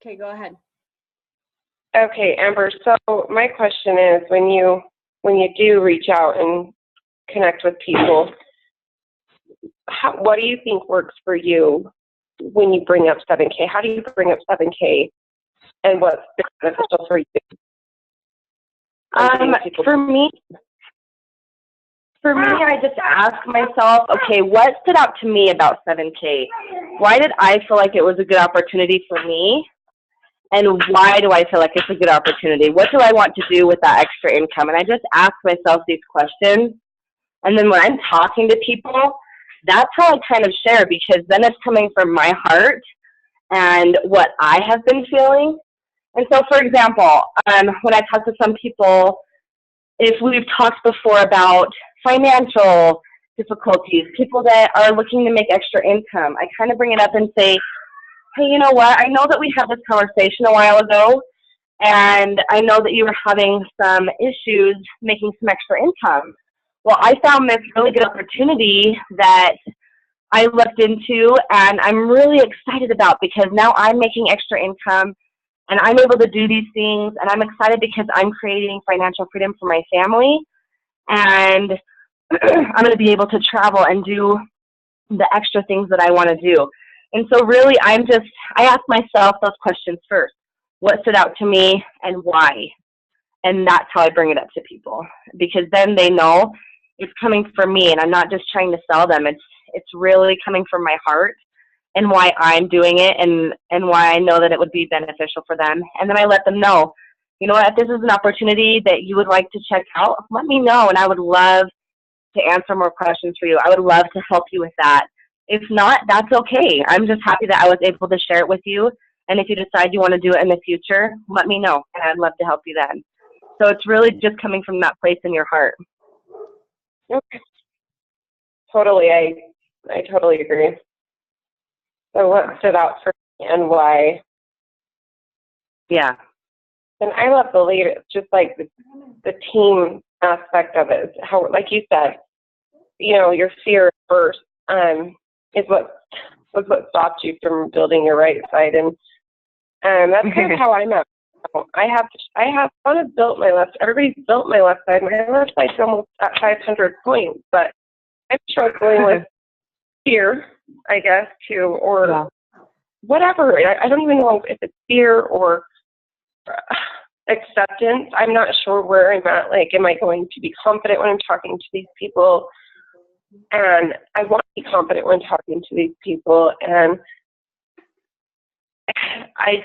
Okay, go ahead. Okay, Amber, so my question is, when you do reach out and connect with people, what do you think works for you when you bring up 7K? How do you bring up 7K, and what's beneficial for you? For me, I just ask myself, okay, what stood out to me about 7K? Why did I feel like it was a good opportunity for me? And why do I feel like it's a good opportunity? What do I want to do with that extra income? And I just ask myself these questions. And then when I'm talking to people, that's how I kind of share, because then it's coming from my heart and what I have been feeling. And so, for example, when I talk to some people, if we've talked before about financial difficulties, people that are looking to make extra income, I kind of bring it up and say, hey, you know what? I know that we had this conversation a while ago, and I know that you were having some issues making some extra income. Well, I found this really good opportunity that I looked into, and I'm really excited about, because now I'm making extra income and I'm able to do these things, and I'm excited because I'm creating financial freedom for my family, and I'm going to be able to travel and do the extra things that I want to do. And so really I ask myself those questions first. What stood out to me and why? And that's how I bring it up to people, because then they know it's coming from me and I'm not just trying to sell them. It's really coming from my heart and why I'm doing it, and why I know that it would be beneficial for them. And then I let them know, you know what, if this is an opportunity that you would like to check out, let me know, and I would love to answer more questions for you. I would love to help you with that. If not, that's okay. I'm just happy that I was able to share it with you. And if you decide you want to do it in the future, let me know, and I'd love to help you then. So it's really just coming from that place in your heart. Okay. Totally. I totally agree. So what stood out for me and why? Yeah. And I love the leader, just like the team aspect of it. How, like you said, you know, your fear first is what stopped you from building your right side, and that's kind of how I'm at. I want to build my left. Everybody's built my left side. My left side's almost at 500 points, but I'm struggling with fear, I guess, too, or whatever. I don't even know if it's fear or acceptance. I'm not sure where I'm at. Like, am I going to be confident when I'm talking to these people? And I want to be confident when talking to these people. And I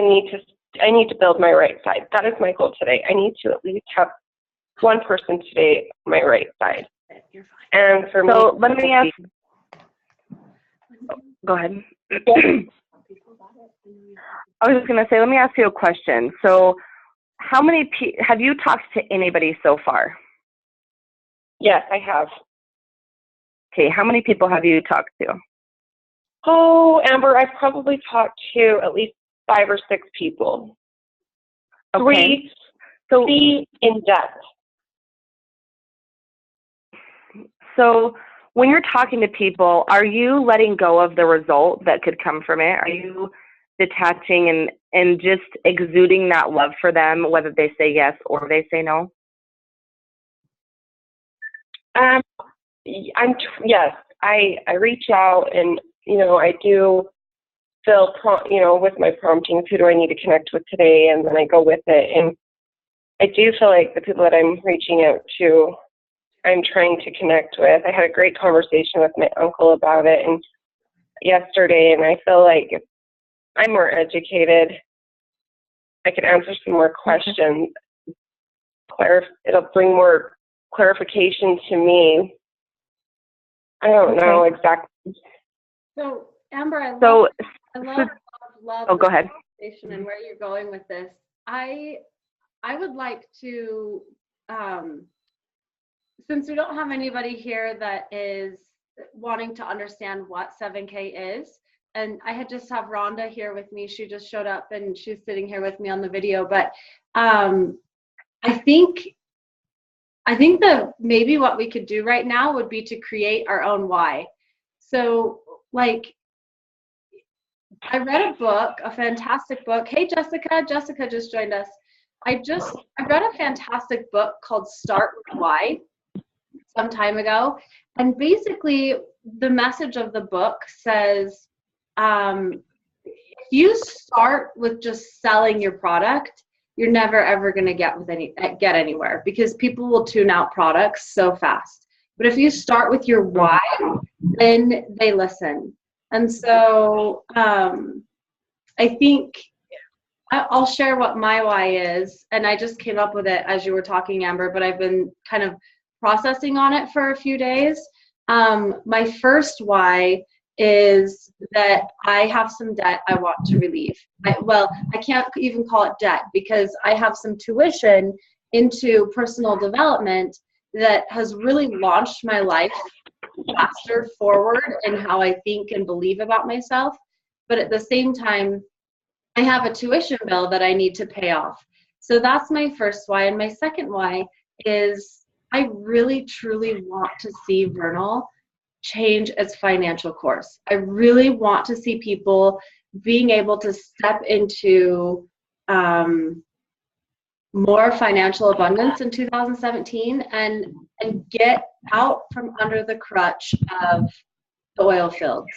need to build my right side. That is my goal today. I need to at least have one person today on my right side. And for so me, let me ask. Go ahead. I was just going to say, let me ask you a question. So how many have you talked to anybody so far? Yes, I have. Okay, how many people have you talked to? Oh, Amber, I've probably talked to at least 5 or 6 people. Okay. Three in depth. So when you're talking to people, are you letting go of the result that could come from it? Are you detaching and just exuding that love for them, whether they say yes or they say no? Yes, I reach out, and I do feel with my promptings, who do I need to connect with today, and then I go with it. And I do feel like the people that I'm reaching out to, I'm trying to connect with. I had a great conversation with my uncle about it and yesterday, and I feel like if I'm more educated, I could answer some more questions. It'll bring more clarification to me. I don't know exactly. So, Amber, I love go ahead. Conversation and where you're going with this. I would like to, since we don't have anybody here that is wanting to understand what 7K is, and I had just have Rhonda here with me. She just showed up and she's sitting here with me on the video. But I think that maybe what we could do right now would be to create our own why. So, like, I read a book, a fantastic book. Hey, Jessica. Jessica just joined us. I read a fantastic book called Start with Why some time ago. And basically, the message of the book says, if you start with just selling your product, you're never ever going to get anywhere, because people will tune out products so fast. But if you start with your why, then they listen. And so I think I'll share what my why is. And I just came up with it as you were talking, Amber, but I've been kind of processing on it for a few days. My first why is that I have some debt I want to relieve. I can't even call it debt, because I have some tuition into personal development that has really launched my life faster forward in how I think and believe about myself. But at the same time, I have a tuition bill that I need to pay off. So that's my first why. And my second why is I really, truly want to see Vernal change its financial course. I really want to see people being able to step into more financial abundance in 2017 and get out from under the crutch of the oil fields,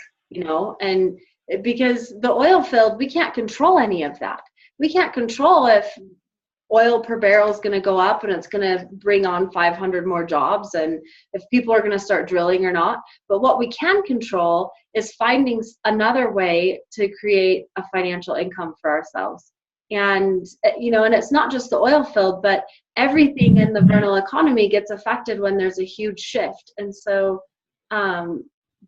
and because the oil field, we can't control any of that. We can't control if oil per barrel is going to go up and it's going to bring on 500 more jobs, and if people are going to start drilling or not. But what we can control is finding another way to create a financial income for ourselves. And, and it's not just the oil field, but everything in the Vernal economy gets affected when there's a huge shift. And so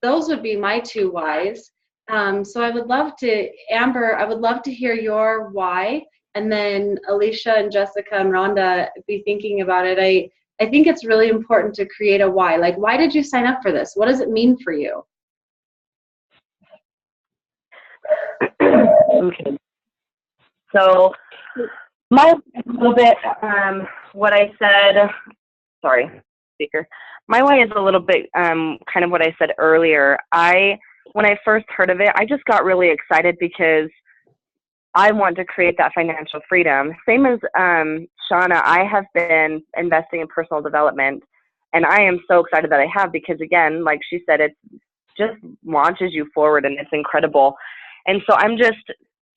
those would be my two whys. So I would love to, Amber, I would love to hear your why. And then Alicia and Jessica and Rhonda be thinking about it. I think it's really important to create a why. Like, why did you sign up for this? What does it mean for you? Okay. So my little bit, what I said, sorry, speaker. My why is a little bit kind of what I said earlier. When I first heard of it, I just got really excited because I want to create that financial freedom. Same as Shauna, I have been investing in personal development, and I am so excited that I have, because again, like she said, it just launches you forward and it's incredible. And so I'm just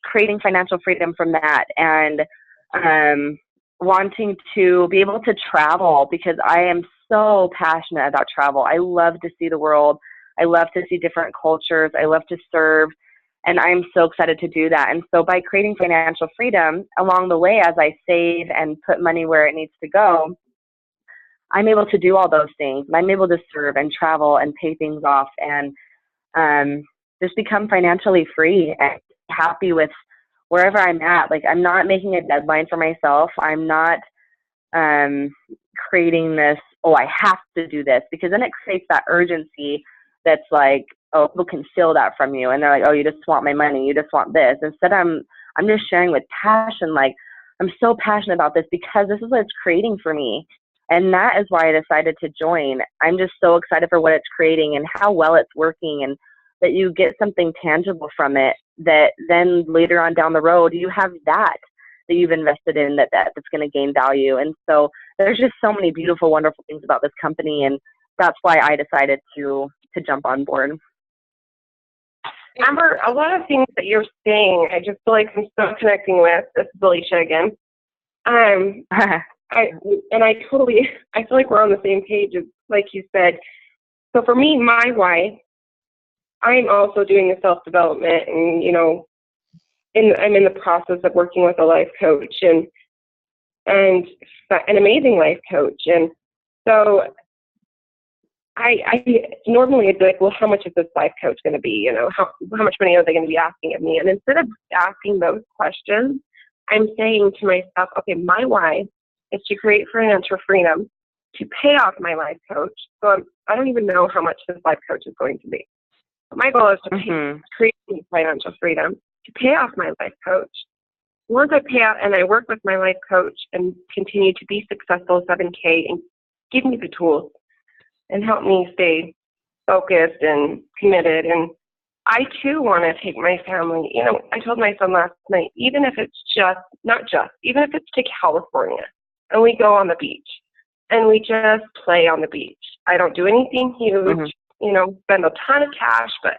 creating financial freedom from that, and wanting to be able to travel, because I am so passionate about travel. I love to see the world. I love to see different cultures. I love to serve. And I'm so excited to do that. And so by creating financial freedom along the way, as I save and put money where it needs to go, I'm able to do all those things. I'm able to serve and travel and pay things off, and just become financially free and happy with wherever I'm at. Like, I'm not making a deadline for myself. I'm not creating this, oh, I have to do this, because then it creates that urgency that's like, oh, people can steal that from you. And they're like, oh, you just want my money. You just want this. Instead, I'm just sharing with passion. Like, I'm so passionate about this because this is what it's creating for me. And that is why I decided to join. I'm just so excited for what it's creating and how well it's working, and that you get something tangible from it, that then later on down the road, you have that you've invested in that's going to gain value. And so there's just so many beautiful, wonderful things about this company. And that's why I decided to jump on board. Amber, a lot of things that you're saying, I just feel like I'm so connecting with. This is Alicia again. I feel like we're on the same page, as like you said. So for me, my why, I'm also doing the self-development, and I'm in the process of working with a life coach and an amazing life coach. And so I normally I'd be like, well, how much is this life coach going to be? How much money are they going to be asking of me? And instead of asking those questions, I'm saying to myself, okay, my why is to create financial freedom, to pay off my life coach. So I don't even know how much this life coach is going to be. But my goal is to create financial freedom, to pay off my life coach. Once I pay out and I work with my life coach and continue to be successful 7K and give me the tools and help me stay focused and committed and I too want to take my family. You know, I told my son last night, even if it's even if it's to California, and we go on the beach, and we just play on the beach. I don't do anything huge, you know, spend a ton of cash, but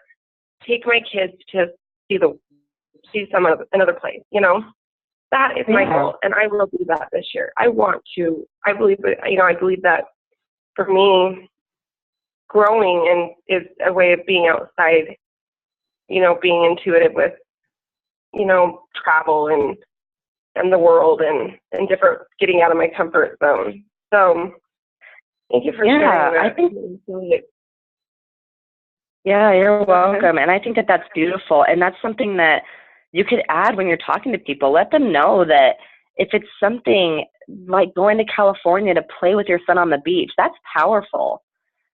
take my kids to see another place, you know. That is my goal, and I will do that this year. I believe that for me, growing is a way of being outside, you know, being intuitive with, you know, travel and the world and different, getting out of my comfort zone. So thank you for sharing that. Yeah, you're welcome. And I think that that's beautiful. And that's something that you could add when you're talking to people. Let them know that if it's something like going to California to play with your son on the beach, that's powerful.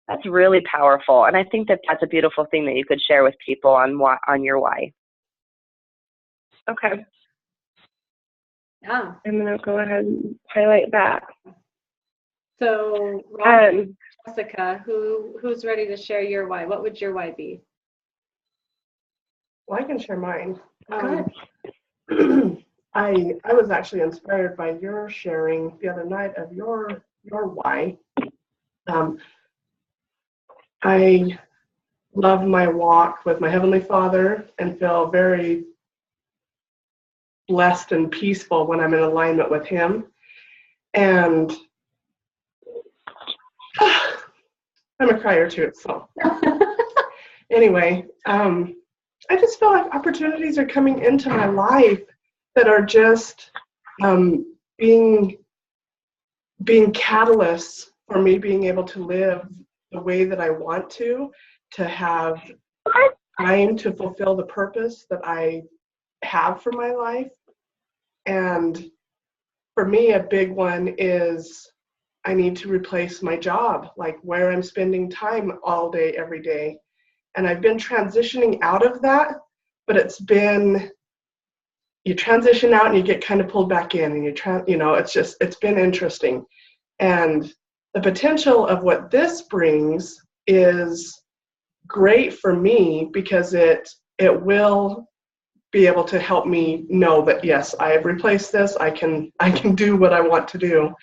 That's really powerful. And I think that that's a beautiful thing that you could share with people on your why. Okay. Yeah. I'm going to go ahead and highlight that. So, Jessica, who's ready to share your why? What would your why be? Well, I can share mine. Go ahead. I was actually inspired by your sharing the other night of your why. I love my walk with my Heavenly Father and feel very blessed and peaceful when I'm in alignment with Him. And I'm a crier too, so anyway, I just feel like opportunities are coming into my life that are just being catalysts for me being able to live the way that I want to have time to fulfill the purpose that I have for my life. And for me, a big one is I need to replace my job, like where I'm spending time all day, every day. And I've been transitioning out of that, but it's been, you transition out and you get kind of pulled back in and it's been interesting. And the potential of what this brings is great for me because it will be able to help me know that, yes, I have replaced this. I can do what I want to do,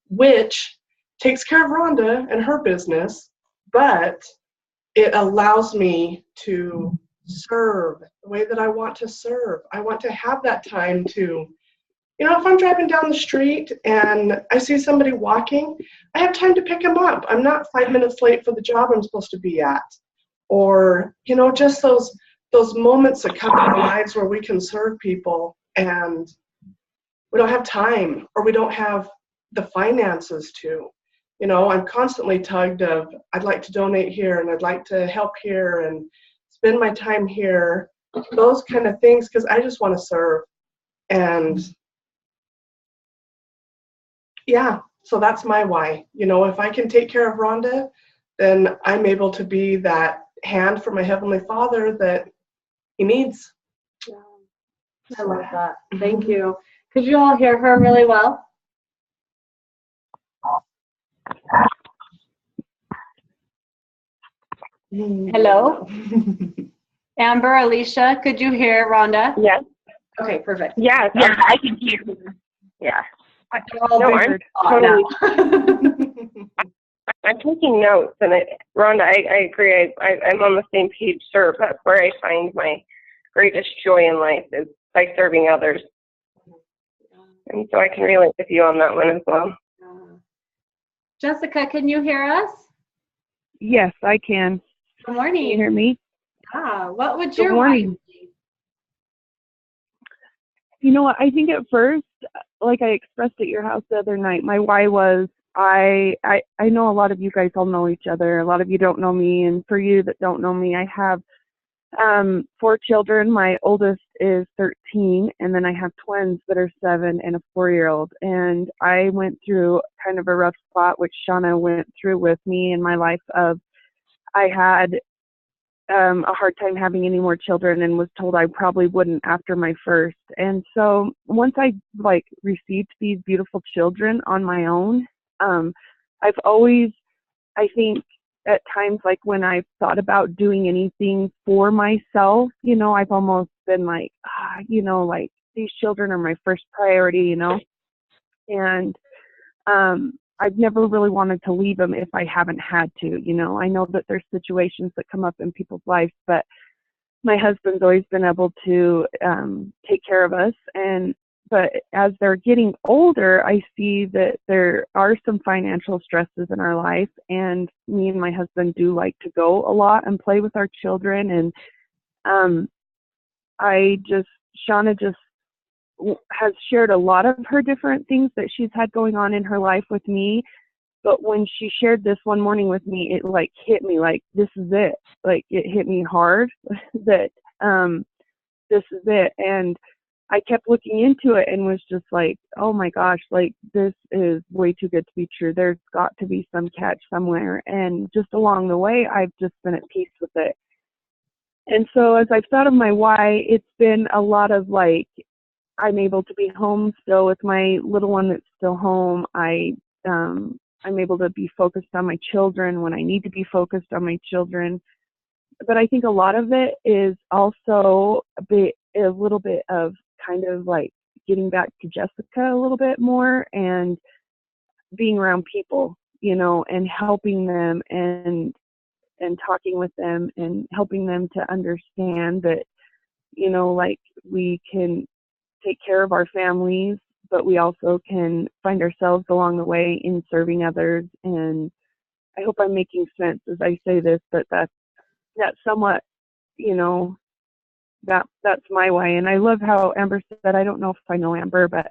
which takes care of Rhonda and her business, but it allows me to serve the way that I want to serve. I want to have that time to, you know, if I'm driving down the street and I see somebody walking, I have time to pick them up. I'm not 5 minutes late for the job I'm supposed to be at. Or, you know, just those moments that come in our lives where we can serve people and we don't have time or we don't have the finances to. You know, I'm constantly tugged of, I'd like to donate here and I'd like to help here and spend my time here, those kind of things, because I just want to serve. And yeah, so that's my why. You know, if I can take care of Rhonda, then I'm able to be that hand for my Heavenly Father that He needs. Yeah. I love that. Thank you. Could you all hear her really well? Hello? Amber, Alicia, could you hear Rhonda? Yes. Okay, perfect. Yes, yeah, I can hear you. Yeah. I'm taking notes, and Rhonda, I agree. I'm on the same page, sir. That's where I find my greatest joy in life is by serving others. And so I can relate with you on that one as well. Jessica, can you hear us? Yes, I can. Good morning. Can you hear me? Yeah. What would your Good morning. You know what? I think at first, like I expressed at your house the other night, my why was I know a lot of you guys all know each other. A lot of you don't know me, and for you that don't know me, I have 4 children. My oldest is 13, and then I have twins that are 7 and a 4-year-old. And I went through kind of a rough spot, which Shauna went through with me in my life. Of I had a hard time having any more children, and was told I probably wouldn't after my first. And so once I received these beautiful children on my own, I've always, I think, at times, like when I've thought about doing anything for myself, you know, I've almost been like, you know, like these children are my first priority, you know, and I've never really wanted to leave them if I haven't had to, you know. I know that there's situations that come up in people's lives, but my husband's always been able to take care of us. But as they're getting older, I see that there are some financial stresses in our life, and me and my husband do like to go a lot and play with our children. And Shauna just has shared a lot of her different things that she's had going on in her life with me. But when she shared this one morning with me, it like hit me like, this is it. Like it hit me hard that this is it. And I kept looking into it and was just like, oh my gosh, like this is way too good to be true. There's got to be some catch somewhere. And just along the way, I've just been at peace with it. And so as I've thought of my why, it's been a lot of like, I'm able to be home still with my little one that's still home. I'm able to be focused on my children when I need to be focused on my children. But I think a lot of it is also a little bit of kind of like getting back to Jessica a little bit more and being around people, you know, and helping them and talking with them and helping them to understand that, you know, like we can take care of our families, but we also can find ourselves along the way in serving others. And I hope I'm making sense as I say this, but that's somewhat, you know, that's my way. And I love how Amber said, I don't know if I know Amber, but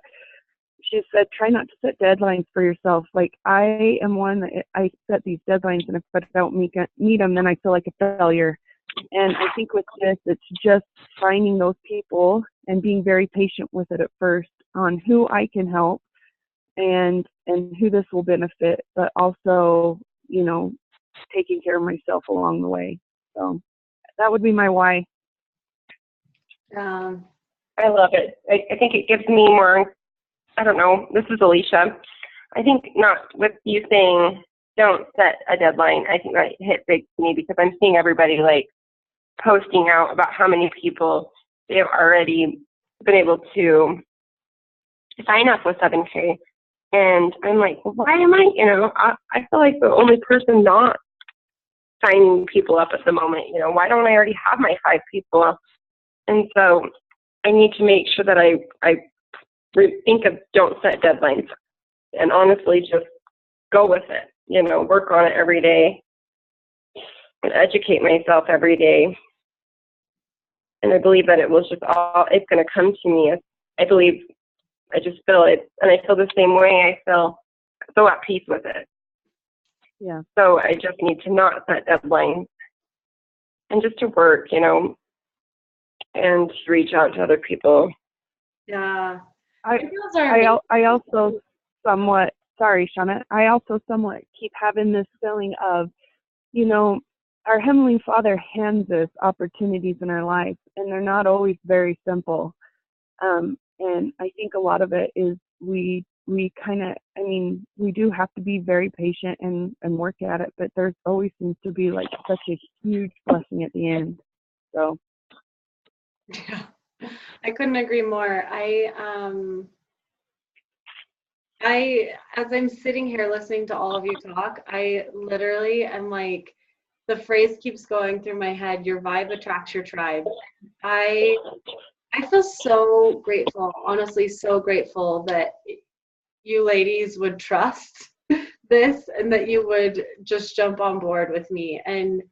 she said, try not to set deadlines for yourself. Like I am one that I set these deadlines, and if I don't meet them, then I feel like a failure. And I think with this, it's just finding those people and being very patient with it at first on who I can help and who this will benefit, but also, you know, taking care of myself along the way. So that would be my why. I love it. I think it gives me more, I don't know, this is Alicia. I think not with you saying don't set a deadline, I think that hit big to me because I'm seeing everybody like posting out about how many people they have already been able to sign up with 7K. And I'm like, well, why am I, you know, I feel like the only person not signing people up at the moment, you know, why don't I already have my 5 people? And so I need to make sure that I think of don't set deadlines and honestly just go with it, you know, work on it every day and educate myself every day. And I believe that it will just it's going to come to me. I just feel it. And I feel the same way. I feel so at peace with it. Yeah. So I just need to not set deadlines and just to work, you know, and to reach out to other people. Yeah. I also somewhat, sorry, Shauna, I also somewhat keep having this feeling of, you know, our Heavenly Father hands us opportunities in our life, and they're not always very simple. And I think a lot of it is we kind of, I mean, we do have to be very patient and work at it, but there's always seems to be like such a huge blessing at the end. So. Yeah, I couldn't agree more. As I'm sitting here listening to all of you talk, I literally am like, the phrase keeps going through my head, your vibe attracts your tribe. I feel so grateful, honestly, so grateful that you ladies would trust this and that you would just jump on board with me. And,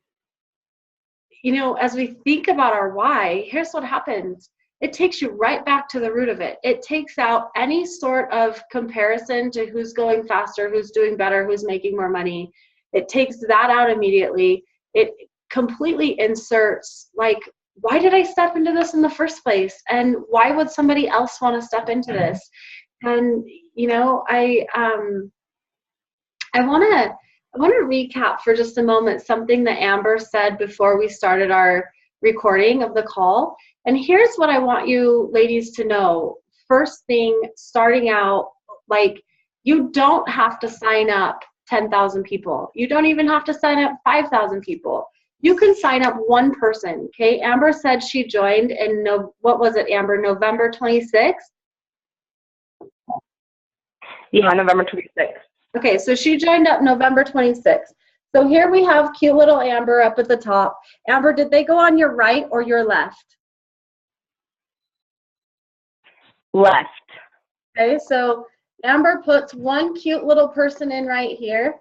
you know, as we think about our why, here's what happens. It takes you right back to the root of it. It takes out any sort of comparison to who's going faster, who's doing better, who's making more money. It takes that out immediately. It completely inserts, like, why did I step into this in the first place? And why would somebody else want to step into this? And, you know, I want to recap for just a moment something that Amber said before we started our recording of the call. And here's what I want you ladies to know. First thing, starting out, like, you don't have to sign up 10,000 people. You don't even have to sign up 5,000 people. You can sign up one person, okay? Amber said she joined in, what was it, Amber, November 26th? Yeah, November 26th. Okay, so she joined up November 26th. So here we have cute little Amber up at the top. Amber, did they go on your right or your left? Left. Okay, so Amber puts one cute little person in right here.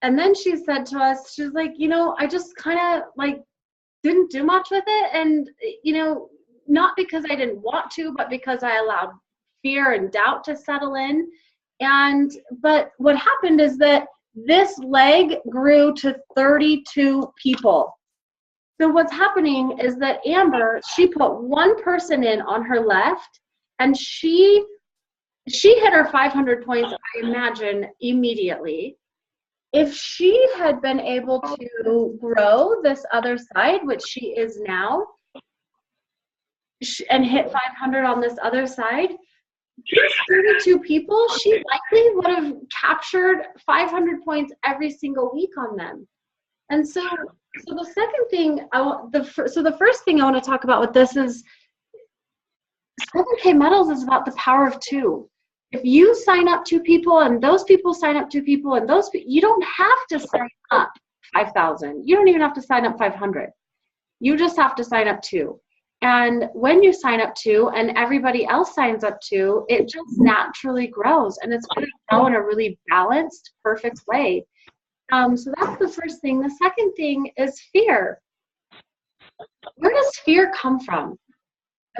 And then she said to us, she's like, you know, I just kind of like didn't do much with it. And, you know, not because I didn't want to, but because I allowed fear and doubt to settle in. But what happened is that this leg grew to 32 people. So what's happening is that Amber, she put one person in on her left, and she hit her 500 points, I imagine, immediately. If she had been able to grow this other side, which she is now, and hit 500 on this other side, these 32 people, she likely would have captured 500 points every single week on them. And so the second thing the first thing I want to talk about with this is 7K Metals is about the power of two. If you sign up 2 people and those people sign up 2 people and you don't have to sign up 5,000. You don't even have to sign up 500. You just have to sign up 2. And when you sign up 2 and everybody else signs up 2, it just naturally grows, and it's going to grow in a really balanced, perfect way. So that's the first thing. The second thing is fear. Where does fear come from?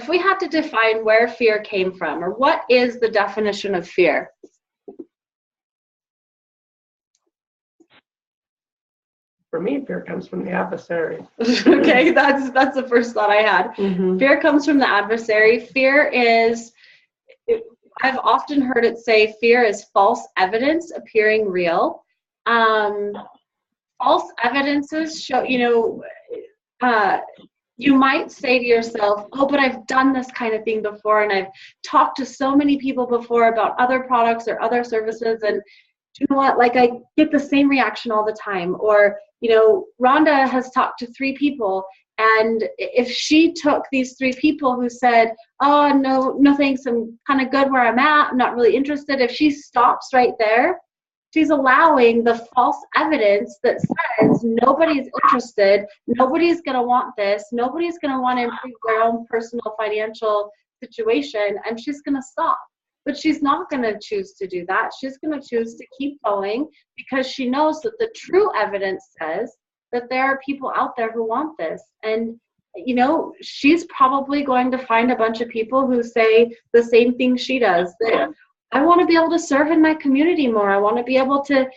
If we had to define where fear came from, or what is the definition of fear? For me, fear comes from the adversary. Okay, that's the first thought I had. Mm-hmm. Fear comes from the adversary. Fear is, I've often heard it say, fear is false evidence appearing real. False evidences show, you might say to yourself, oh, but I've done this kind of thing before, and I've talked to so many people before about other products or other services, and you know what, like I get the same reaction all the time. Or, Rhonda has talked to 3 people, and if she took these 3 people who said, oh, no thanks, I'm kind of good where I'm at, I'm not really interested, if she stops right there, she's allowing the false evidence that says nobody's interested, nobody's going to want this, nobody's going to want to improve their own personal financial situation, and she's going to stop. But she's not going to choose to do that. She's going to choose to keep going because she knows that the true evidence says that there are people out there who want this. And, she's probably going to find a bunch of people who say the same thing she does, that I want to be able to serve in my community more. I want to be able to,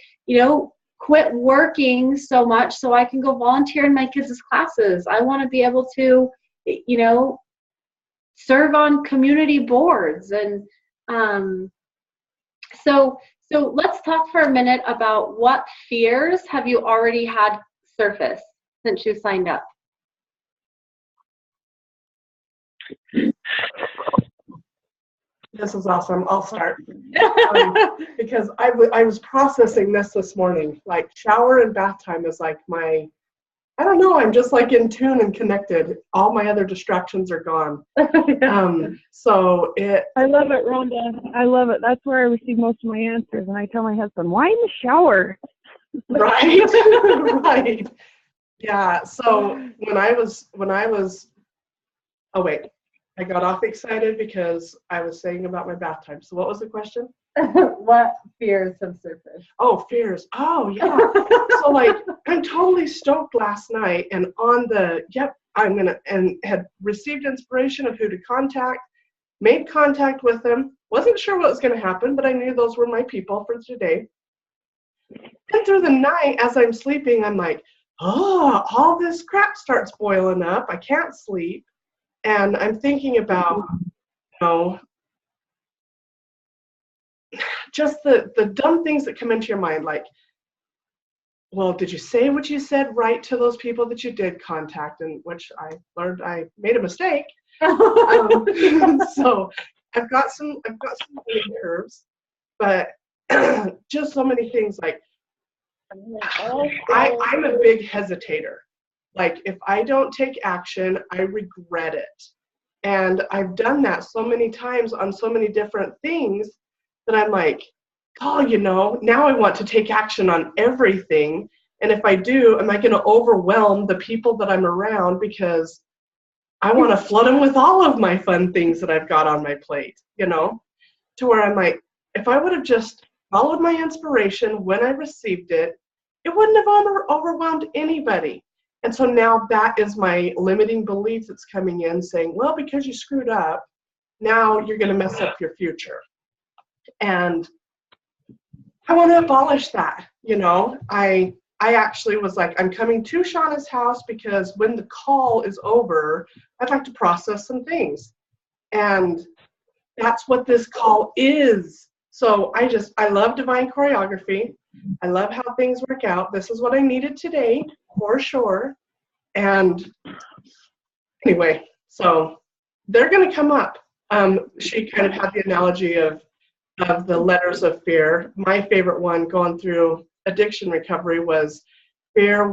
quit working so much so I can go volunteer in my kids' classes. I want to be able to, serve on community boards. And so let's talk for a minute about what fears have you already had surface since you signed up? This is awesome. I'll start. Because I was processing this morning. Like shower and bath time is like I don't know, I'm just like in tune and connected. All my other distractions are gone. I love it, Rhonda. I love it. That's where I receive most of my answers. And I tell my husband, why in the shower? Right. Right. Yeah. So when I was, oh wait, I got off excited because I was saying about my bath time. So what was the question? What fears have surfaced? Oh, fears. Oh, yeah. So like, I'm totally stoked last night and on and had received inspiration of who to contact, made contact with them. Wasn't sure what was going to happen, but I knew those were my people for today. And through the night, as I'm sleeping, I'm like, oh, all this crap starts boiling up. I can't sleep. And I'm thinking about, just the dumb things that come into your mind, like, well, did you say what you said right to those people that you did contact? And which I learned I made a mistake. So I've got some learning curves, but just so many things. Like I'm a big hesitator. Like if I don't take action, I regret it. And I've done that so many times on so many different things that I'm like, oh, now I want to take action on everything. And if I do, am I going to overwhelm the people that I'm around because I want to flood them with all of my fun things that I've got on my plate, to where I'm like, if I would have just followed my inspiration when I received it, it wouldn't have overwhelmed anybody. And so now that is my limiting belief that's coming in saying, well, because you screwed up, now you're going to mess up your future. And I want to abolish that. I actually was like, I'm coming to Shauna's house because when the call is over, I'd like to process some things. And that's what this call is. So I love divine choreography. I love how things work out. This is what I needed today, for sure. And anyway, so they're going to come up. She kind of had the analogy of the letters of fear. My favorite one going through addiction recovery was fear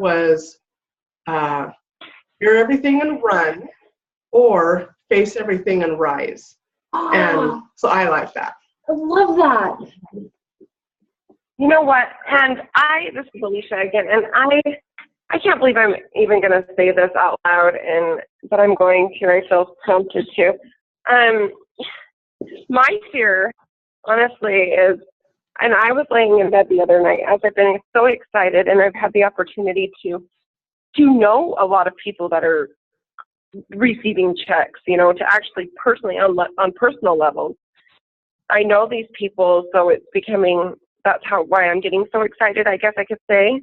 everything and run, or face everything and rise. Oh, And so I like that. I love that. You know what? And this is Alicia again, and I can't believe I'm even going to say this out loud, but I'm going to. I feel prompted to. My fear, honestly, is, and I was laying in bed the other night as I've been so excited, and I've had the opportunity to know a lot of people that are receiving checks, to actually personally on personal levels. I know these people, so it's becoming, why I'm getting so excited, I guess I could say.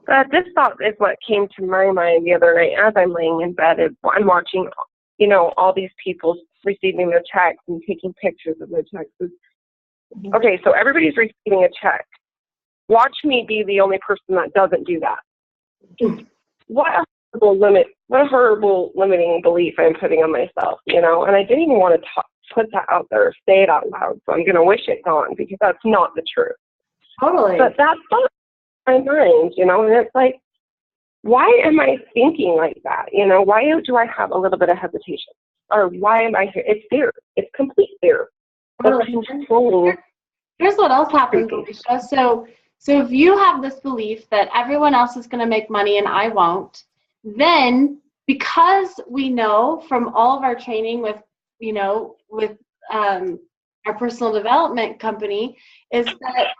But this thought is what came to my mind the other night as I'm laying in bed. I'm watching, all these people receiving their checks and taking pictures of their checks. Okay, so everybody's receiving a check. Watch me be the only person that doesn't do that. What a horrible limiting belief I'm putting on myself, and I didn't even want to put that out there or say it out loud, so I'm going to wish it gone because that's not the truth. Totally. But that's not my mind, and it's like, why am I thinking like that? Why do I have a little bit of hesitation? Or why am I here? It's fear. It's complete fear. Totally. Here's what else happens, Alicia. So if you have this belief that everyone else is going to make money and I won't, then because we know from all of our training with our personal development company is that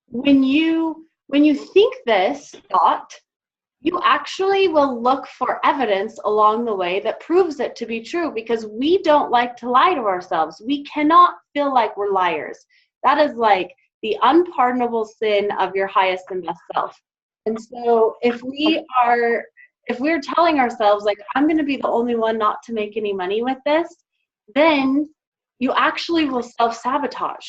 when you think this thought, you actually will look for evidence along the way that proves it to be true, because we don't like to lie to ourselves. We cannot feel like we're liars. That is like the unpardonable sin of your highest and best self. And so if we're telling ourselves like, I'm going to be the only one not to make any money with this, then you actually will self-sabotage.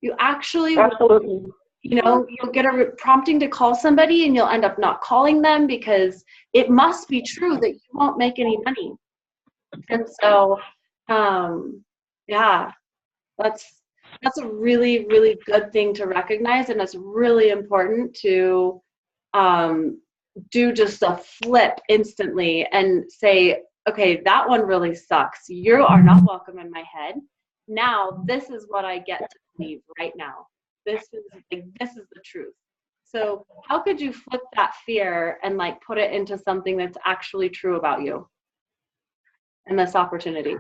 You actually Absolutely. you'll get a prompting to call somebody and you'll end up not calling them because it must be true that you won't make any money. And so, that's a really, really good thing to recognize. And it's really important to do just a flip instantly and say, okay, that one really sucks. You are not welcome in my head. Now, this is what I get to believe right now. This is the truth. So how could you flip that fear and like put it into something that's actually true about you and this opportunity?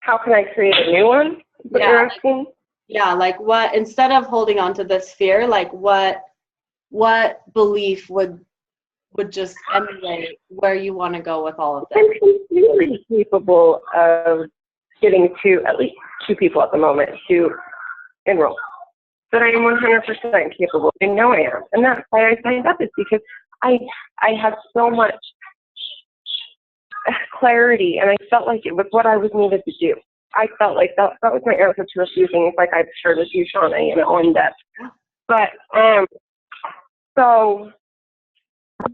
How can I create a new one? What you're asking? Yeah, like what, instead of holding on to this fear, like what belief would just emulate where you want to go with all of this? I'm completely capable of getting to at least 2 people at the moment to enroll. But I am 100% capable. I know I am. And that's why I signed up, is because I have so much clarity, and I felt like it was what I was needed to do. I felt like that was my answer to a few things, like I've shared with you, Shauna, in depth. But so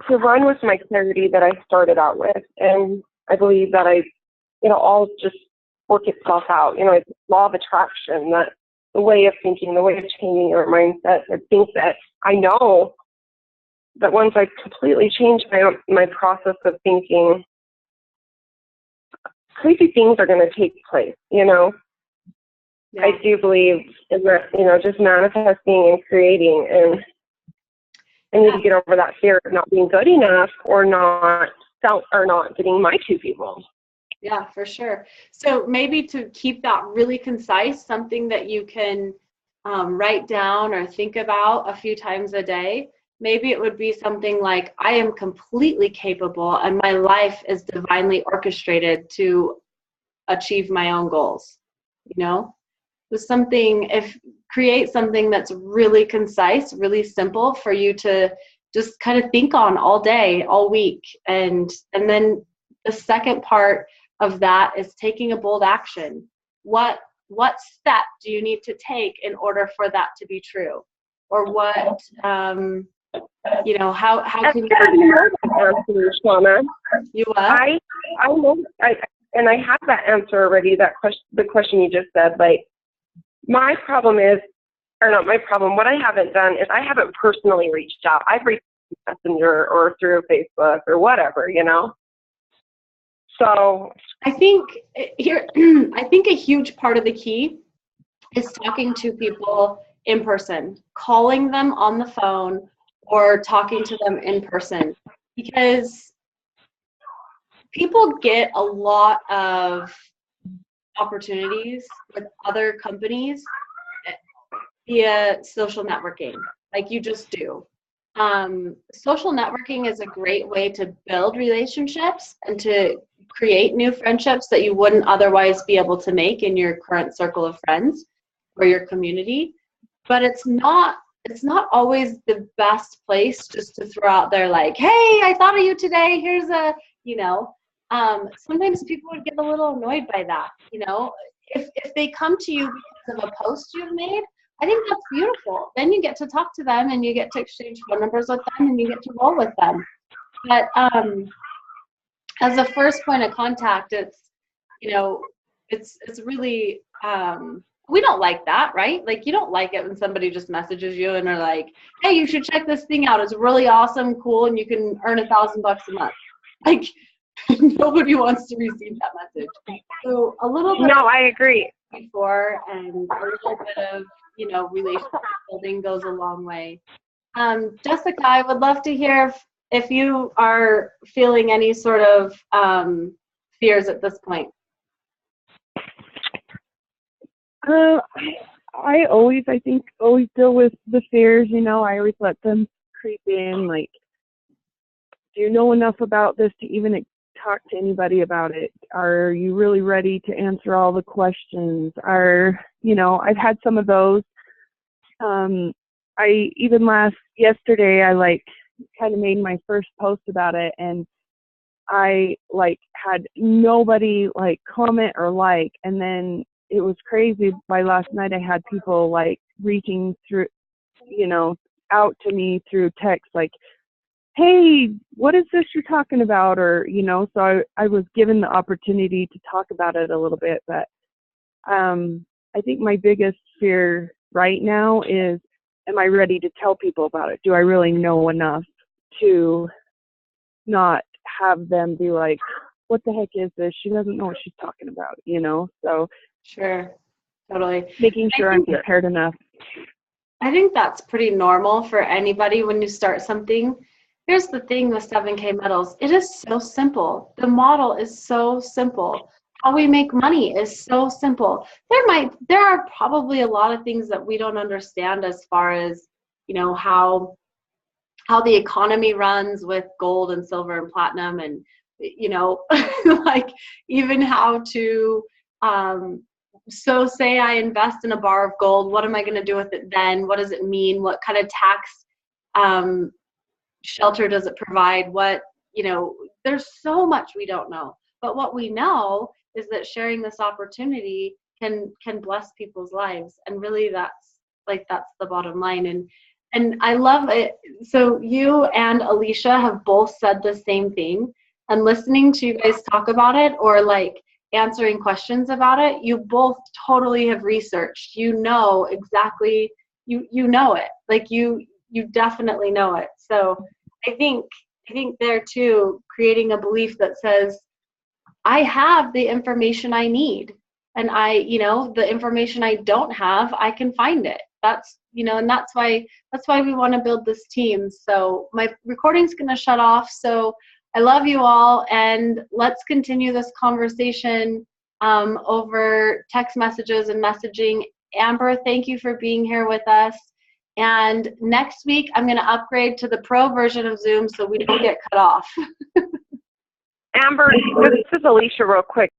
to run with my clarity that I started out with, and I believe that all just work itself out. You know, it's law of attraction, that the way of thinking, the way of changing your mindset. I think that I know that once I completely change my process of thinking, crazy things are going to take place, you know. Yeah. I do believe in that, you know, just manifesting and creating, and I need to get over that fear of not being good enough or not getting my two people. Yeah, for sure. So maybe to keep that really concise, something that you can write down or think about a few times a day. Maybe it would be something like, I am completely capable and my life is divinely orchestrated to achieve my own goals. You know, with something, create something that's really concise, really simple for you to just kind of think on all day, all week. And then the second part of that is taking a bold action. What step do you need to take in order for that to be true? Or what, you know, how can you answer, Shauna? You what? I know, and I have that answer already. That question, the question you just said. Like, my problem is, or not my problem. What I haven't done is I haven't personally reached out. I've reached out through Messenger or through Facebook or whatever, you know. So I think here, I think a huge part of the key is talking to people in person, calling them on the phone or talking to them in person, because people get a lot of opportunities with other companies via social networking, like you just do. Social networking is a great way to build relationships and to create new friendships that you wouldn't otherwise be able to make in your current circle of friends or your community. But it's not always the best place just to throw out there like, hey, I thought of you today, here's a, you know, sometimes people would get a little annoyed by that, you know. If they come to you because of a post you've made, I think that's beautiful. Then you get to talk to them and you get to exchange phone numbers with them and you get to roll with them. But as a first point of contact, it's, you know, it's really, we don't like that, right? Like, you don't like it when somebody just messages you and are like, hey, you should check this thing out. It's really awesome, cool, and you can earn $1,000 a month. Like, nobody wants to receive that message. So a little bit. No, I agree. Before, and a little bit of, you know, relationship building goes a long way. Jessica, I would love to hear if you are feeling any sort of fears at this point. I always deal with the fears, you know. I always let them creep in, like, do you know enough about this to even talk to anybody about it? Are you really ready to answer all the questions? You know, I've had some of those. Yesterday, I like kind of made my first post about it, and I like had nobody like comment or like, and then it was crazy. By last night, I had people like reaching through, you know, out to me through text, like, hey, what is this you're talking about? Or, you know, so I was given the opportunity to talk about it a little bit. But I think my biggest fear right now is, am I ready to tell people about it? Do I really know enough to not have them be like, what the heck is this? She doesn't know what she's talking about, you know? So Sure, totally. making sure I'm prepared enough. I think that's pretty normal for anybody when you start something. Here's the thing with 7K Metals. It is so simple. The model is so simple. How we make money is so simple. There are probably a lot of things that we don't understand as far as, you know, how the economy runs with gold and silver and platinum, and, you know, like even how to, so say I invest in a bar of gold, what am I going to do with it then? What does it mean? What kind of tax shelter does it provide? What, you know, there's so much we don't know. But what we know is that sharing this opportunity can bless people's lives. And really that's the bottom line. And I love it. So you and Alicia have both said the same thing, and listening to you guys talk about it, or like answering questions about it, you both totally have researched. You know exactly, you know it. Like you definitely know it. So I think there too, creating a belief that says, I have the information I need, and the information I don't have, I can find it. That's, and that's why we want to build this team. So my recording's going to shut off. So I love you all, and let's continue this conversation over text messages and messaging. Amber, thank you for being here with us. And next week, I'm going to upgrade to the pro version of Zoom so we don't get cut off. Amber, this is Alicia real quick.